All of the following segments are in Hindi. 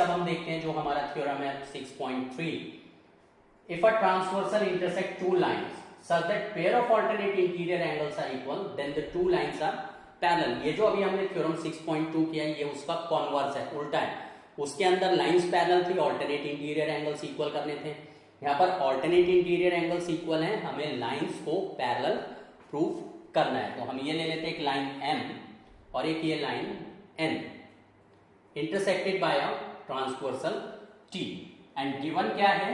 अब हम देखते हैं जो हमारा थ्योरम है 6.3। If a transversal intersect two lines such that pair of alternate interior angles are equal then the two lines are parallel। ये जो अभी हमने थ्योरम 6.2 किया ये उसका कॉन्वर्स है, उल्टा है। उसके अंदर लाइंस पैरेलल थी, ऑल्टरनेट इंटीरियर एंगल्स इक्वल करने थे। यहाँ पर ऑल्टरनेट इंटीरियर एंगल्स इक्वल हैं, हमें लाइंस को पैरेलल प्रूफ करना है। तो हम ये ले लेते हैं एक लाइन M और एक ये line N intersected by a transversal T and given क्या है,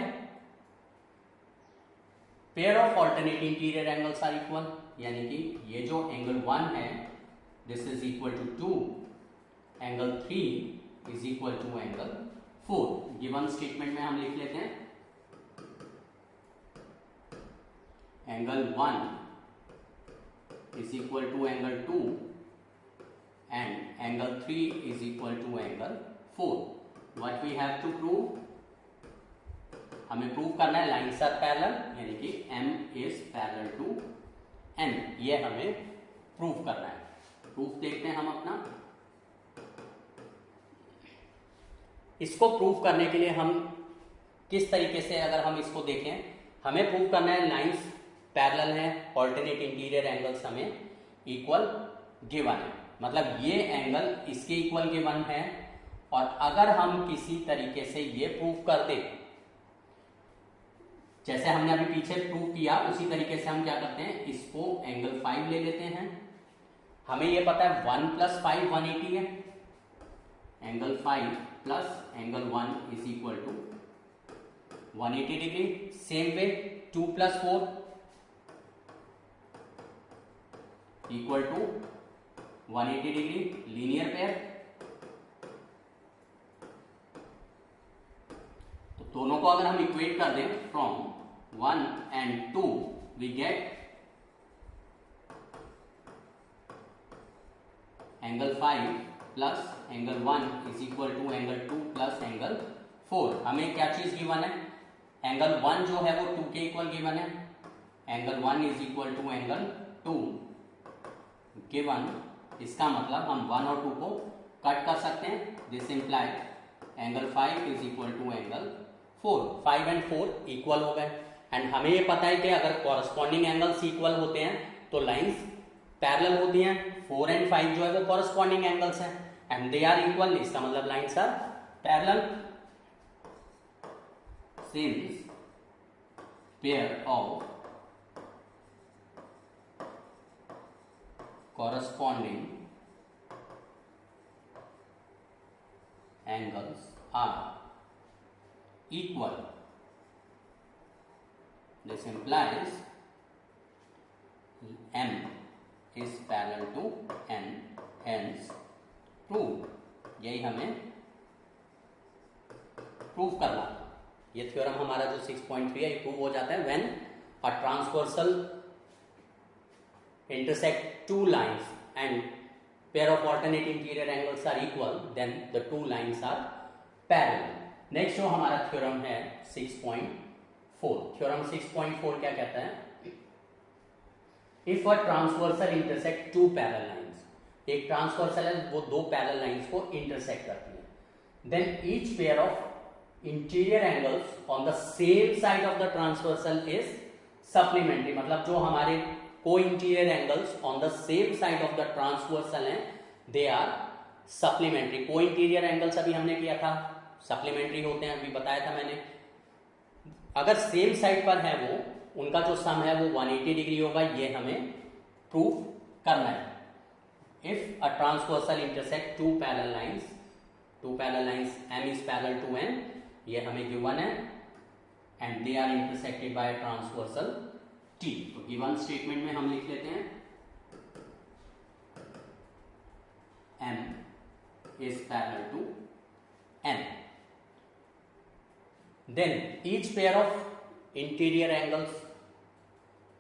pair of alternate interior angles are equal, यानी कि ये जो एंगल 1 है this is equal to 2, angle 3 is equal to angle 4। Given statement में हम लिख लेते हैं angle 1 is equal to angle 2 and angle 3 is equal to angle 4। What we have to prove, हमें प्रूव करना है लाइंस आर पैरेलल, यानी कि M is parallel to N, ये हमें प्रूव करना है। प्रूफ देखते हैं हम अपना। इसको प्रूव करने के लिए हम किस तरीके से, अगर हम इसको देखें, हमें प्रूव करना है लाइंस पैरेलल है, ऑल्टरनेट इंटीरियर एंगल्स हमें इक्वल गिवन है, मतलब ये एंगल इसके इक्वल गिवन है। और अगर हम किसी तरीके से ये प्रूव कर दें, जैसे हमने अभी पीछे प्रूव किया उसी तरीके से हम क्या करते हैं, इसको एंगल 5 ले लेते हैं। हमें ये पता है 1 + 5 180 है, angle 5 plus angle 1 is equal to 180 degree. Same way 2 + 4 equal to 180 degree, linear pair. तो दोनों को अगर हम इक्वेट कर दें from 1 and 2 we get angle 5 plus angle 1 is equal to angle 2 plus angle 4। हमें क्या चीज गिवन है, एंगल 1 जो है वो 2 के इक्वल गिवन है, angle 1 is equal to angle 2 given. इसका मतलब हम 1 और 2 को कट कर सकते हैं, this implies angle 5 is equal to angle 4। 5 and 4 equal हो गए एंड हमें ये पता है कि अगर कॉरस्पॉन्डिंग एंगल्स इक्वल होते हैं तो लाइंस पैरेलल होती हैं। 4 and 5 जो है वो कॉरस्पॉन्डिंग एंगल्स हैं एंड दे आर इक्वल, इसका मतलब lines are parallel. Since pair of corresponding angles are equal, this implies M is parallel to N, hence prove। यही हमें प्रूव करना। ये थ्योरम हमारा जो 6.3 है ये प्रूव हो जाता है when a transversal intersect two lines and pair of alternate interior angles are equal then the two lines are parallel। Next जो हमारा थ्योरम है 6.4। थ्योरम 6.4 क्या कहता है, if a transversal intersect two parallel lines, एक ट्रांसवर्सल है वो दो पैरेलल लाइंस को इंटरसेक्ट करती है, then each pair of interior angles on the same side of the transversal is supplementary. मतलब जो हमारे को interior angles on the same side of the transversal हैं दे आर सप्लीमेंट्री। को इंटीरियर एंगल्स अभी हमने किया था सप्लीमेंट्री होते हैं, अभी बताया था मैंने। अगर सेम साइड पर है वो, उनका जो सम है वो 180 डिग्री होगा, ये हमें प्रूव करना है। If a transversal intersect two parallel lines M is parallel to N, ये हमें गिवन है and they are intersected by transversal T। तो गिवन स्टेटमेंट में हम लिख लेते हैं M is parallel to N, then each pair of interior angles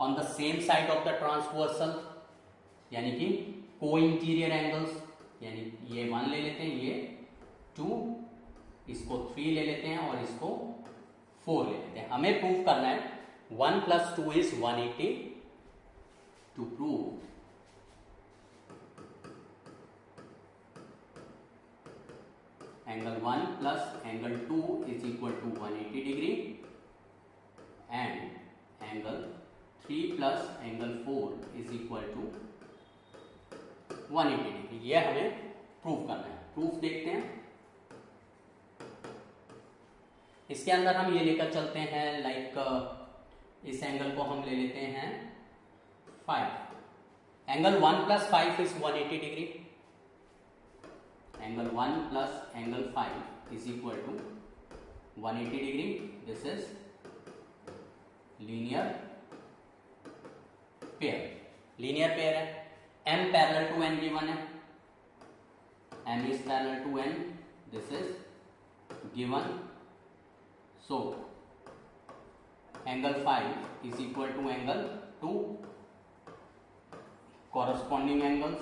on the same side of the transversal, यानी कि को इंटीरियर एंगल्स, यानी ये 1 ले लेते हैं, ये 2, इसको 3 ले लेते हैं और इसको 4 ले लेते हैं। हमें प्रूव करना है 1 + 2 is 180 to prove angle 1 plus angle 2 is equal to 180 degree and angle 3 plus angle 4 is equal to 180 degree. ये हमें प्रूफ करना है। प्रूफ देखते हैं। इसके अंदर हम ये लेकर चलते हैं लाइक इस एंगल को हम ले लेते हैं 5। Angle 1 plus 5 is 180 degree. Angle 1 plus angle 5 is equal to 180 degree. This is linear pair. Linear pair है। m parallel to n given है। m is parallel to n. This is given. So angle 5 is equal to angle 2. Corresponding angles.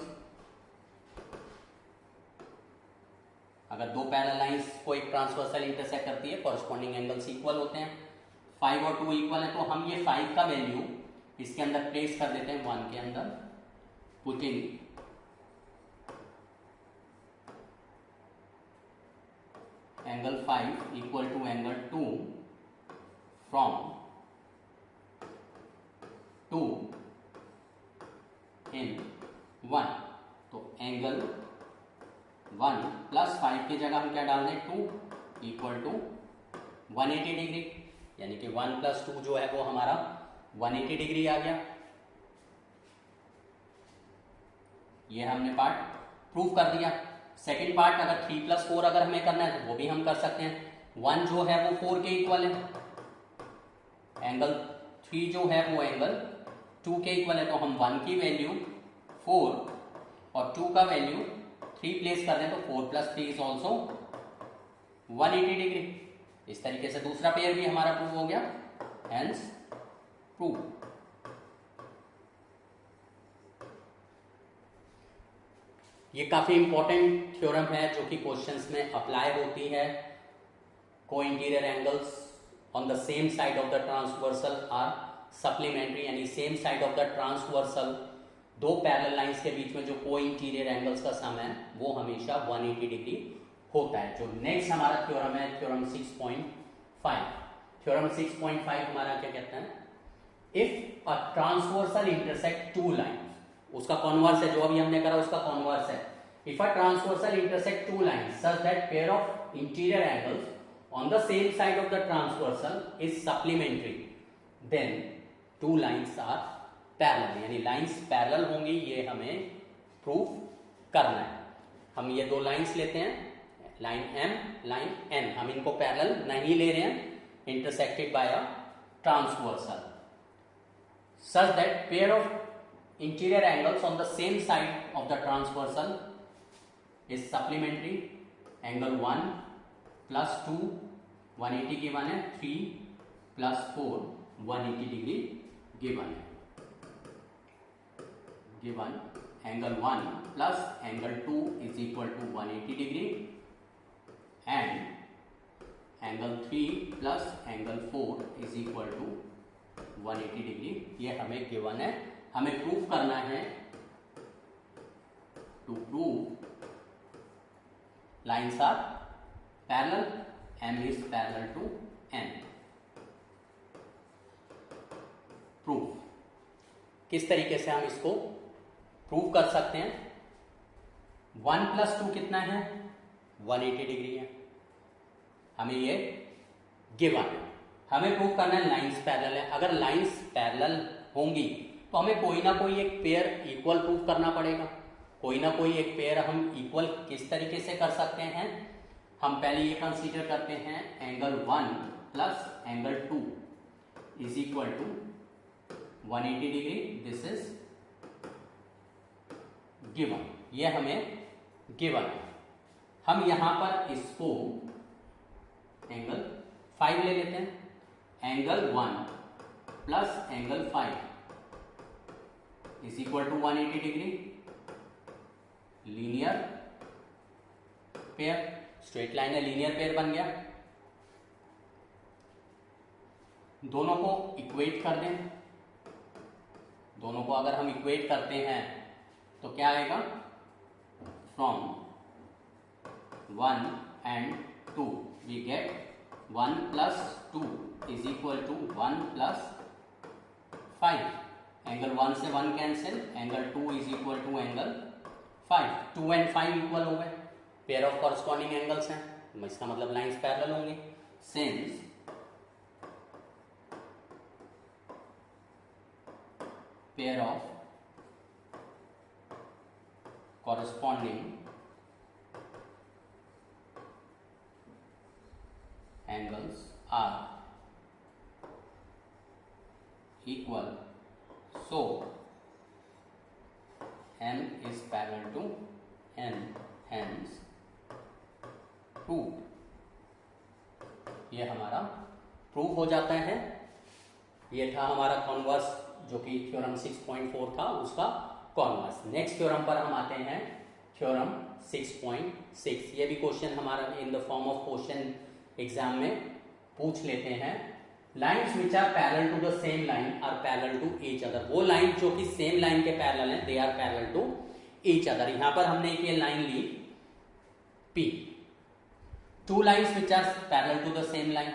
अगर दो पैरेलल लाइंस को एक ट्रांसवर्सल इंटरसेक्ट करती है, कॉरस्पॉन्डिंग एंगल्स इक्वल होते हैं। 5 और 2 इक्वल है, तो हम ये 5 का वैल्यू इसके अंदर प्लेस कर देते हैं 1 के अंदर। Putting angle 5 equal to angle 2 from 2 in 1। तो एंगल 1 प्लस 5 की जगह हम क्या डाल दें 2 इक्वल टू 180 डिग्री, यानी कि 1 प्लस 2 जो है वो हमारा 180 डिग्री आ गया। ये हमने पार्ट प्रूव कर दिया। सेकेंड पार्ट, अगर 3 प्लस 4 अगर हमें करना है तो वो भी हम कर सकते हैं। 1 जो है वो 4 के इक्वल है, एंगल 3 जो है वो एंगल 2 के इक्वल है, तो हम 1 की वैल्यू 4 और 2 का वैल्यू 3 प्लेस कर दें तो 4 प्लस 3 इज ऑल्सो 180 डिग्री। इस तरीके से दूसरा पेयर भी हमारा प्रूव हो गया। Hence prove. ये काफी इंपॉर्टेंट थ्योरम है जो कि क्वेश्चंस में अप्लाई होती है। को interior angles on the same side of the transversal are supplementary, यानी same side of the transversal दो पैरेलल लाइंस के बीच में जो को इंटीरियर एंगल्स का सम है वो हमेशा 180 डिग्री होता है। जो नेक्स्ट हमारा थ्योरम है थ्योरम 6.5। थ्योरम 6.5 हमारा क्या कहता है, if a transversal intersect two lines, उसका कॉन्वर्स है, जो अभी हमने करा उसका कॉन्वर्स है। If a transversal intersect two lines such that pair of interior angles on the same side of the transversal is supplementary, then two lines are parallel, यानी लाइंस पैरेलल होंगी। ये हमें प्रूफ करना है। हम ये दो लाइंस लेते हैं, लाइन M, लाइन N, हम इनको पैरेलल नहीं ले रहे हैं, intersected by a transversal such that pair of interior angles on the same side of the transversal is supplementary। angle 1 plus 2 180 given है, 3 plus 4 180 degree given है। given angle 1 plus angle 2 is equal to 180 degree and angle 3 plus angle 4 is equal to 180 degree. ये हमें गिवन है, हमें प्रूव करना है। To prove lines are parallel, M is parallel to N। Proof किस तरीके से हम इसको प्रूव कर सकते हैं। 1 प्लस 2 कितना है, 180 डिग्री है, हमें ये गिवन है। हमें प्रूव करना है लाइंस पैरेलल है। अगर लाइंस पैरेलल होंगी तो हमें कोई ना कोई एक पेयर इक्वल प्रूव करना पड़ेगा। कोई ना कोई एक पेयर हम इक्वल किस तरीके से कर सकते हैं, हम पहले ये कंसीडर करते हैं angle 1 plus angle 2 is equal to 180 degree. This is given, ये हमें गिवन है। हम यहां पर इसको एंगल 5 ले लेते हैं। Angle 1 plus angle 5 is equal to 180 degree. Linear pair, straight line है, लीनियर पेयर बन गया। दोनों को इक्वेट कर दें। दोनों को अगर हम इक्वेट करते हैं तो क्या आएगा, from 1 and 2, we get 1 plus 2 is equal to 1 plus 5. Angle 1 से 1 cancel, angle 2 is equal to angle 5. 2 and 5 equal हो गए, पेयर ऑफ कॉरस्पॉन्डिंग एंगल्स हैं, इसका मतलब लाइंस पैरेलल होंगे. Since pair of corresponding angles are equal, so M is parallel to N, hence proof. ये हमारा प्रूफ हो जाता है. ये था हमारा कॉन्वर्स, जो कि थ्योरम 6.4 था, उसका कॉन्वर्स. नेक्स्ट थ्योरम पर हम आते हैं, थ्योरम 6.6. ये भी क्वेश्चन हमारा in the form of question exam में पूछ लेते हैं. Lines which are parallel to the same line are parallel to each other. वो लाइन जो कि सेम लाइन के पैरेलल हैं, they are parallel to each other. यहां पर हमने एक ये लाइन ली P. Two lines which are parallel to the same line.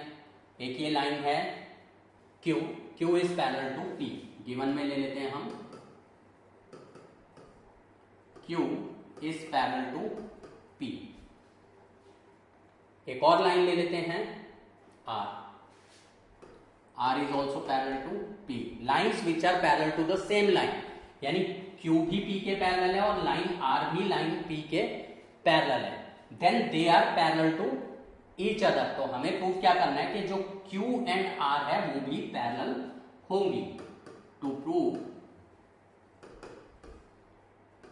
एक ये लाइन है Q. Q is parallel to P. Given में ले लेते हैं हम Q is parallel to P. एक और लाइन ले लेते हैं R. R is also parallel to P. Lines which are parallel to the same line, यानी Q भी P के पैरेलल है और लाइन R भी लाइन P के पैरेलल है. Then they are parallel to each other. तो हमें प्रूफ क्या करना है कि जो Q and R है वो भी पैरेलल होंगी. To prove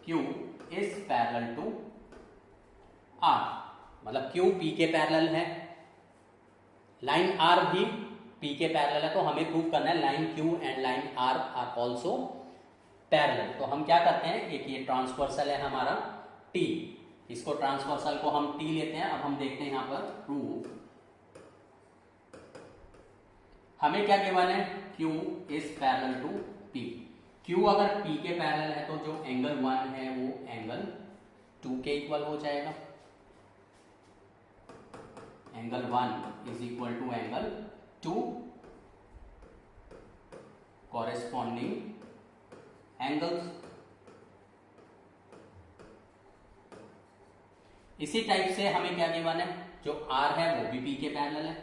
Q is parallel to R, मतलब Q P के पैरेलल है, लाइन R भी P के पैरेलल है, तो हमें प्रूव करना है line Q and line R are also parallel. तो हम क्या करते हैं, एक ये ट्रांसवर्सल है हमारा T, इसको ट्रांसवर्सल को हम T लेते हैं. अब हम देखते हैं यहां पर प्रूफ. हमें क्या गिवन है, Q is parallel to P. Q अगर P के पैरेलल है तो जो एंगल 1 है वो एंगल 2 के इक्वल हो जाएगा. Angle 1 is equal to angle 2. Corresponding angles. इसी टाइप से हमें क्या गिवन है, जो R है वो भी P के पैरेलल है.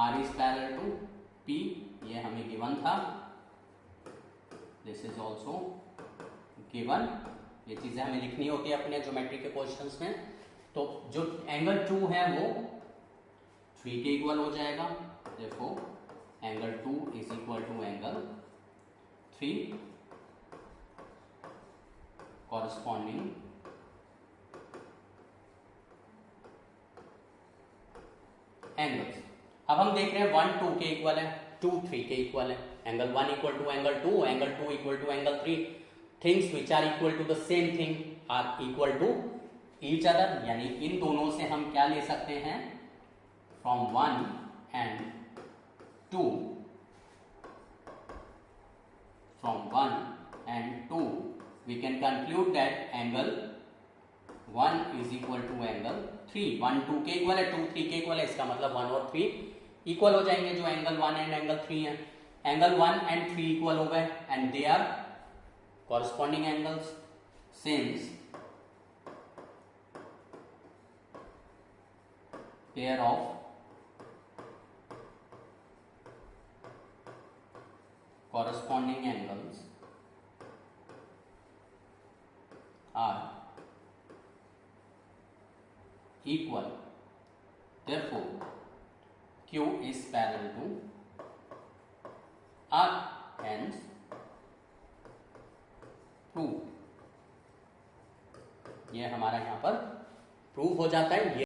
R is parallel to P, ये हमें गिवन था. This is also given. ये चीजें हमें लिखनी होती है अपने ज्योमेट्री के क्वेश्चंस में. तो जो एंगल 2 है वो 3 के इक्वल हो जाएगा. देखो angle 2 is equal to angle 3 corresponding angles. अब हम देख रहे हैं 1 2 के इक्वल है, 2 3 के इक्वल है. Angle 1 equal to angle 2, angle 2 equal to angle 3. Things which are equal to the same thing are equal to each other. यानी इन दोनों से हम क्या ले सकते हैं, from 1 and 2, from 1 and 2 we can conclude that angle 1 is equal to angle 3. 1 2 के इक्वल है, 2 3 के इक्वल है, इसका मतलब 1 और 3 इक्वल हो जाएंगे, जो एंगल 1 एंड एंगल 3 है. एंगल 1 एंड 3 इक्वल हो गए and they are corresponding angles. Since pair of corresponding angles are equal, therefore Q is parallel to R, hence proof. ये हमारा यहाँ पर प्रूफ हो जाता है.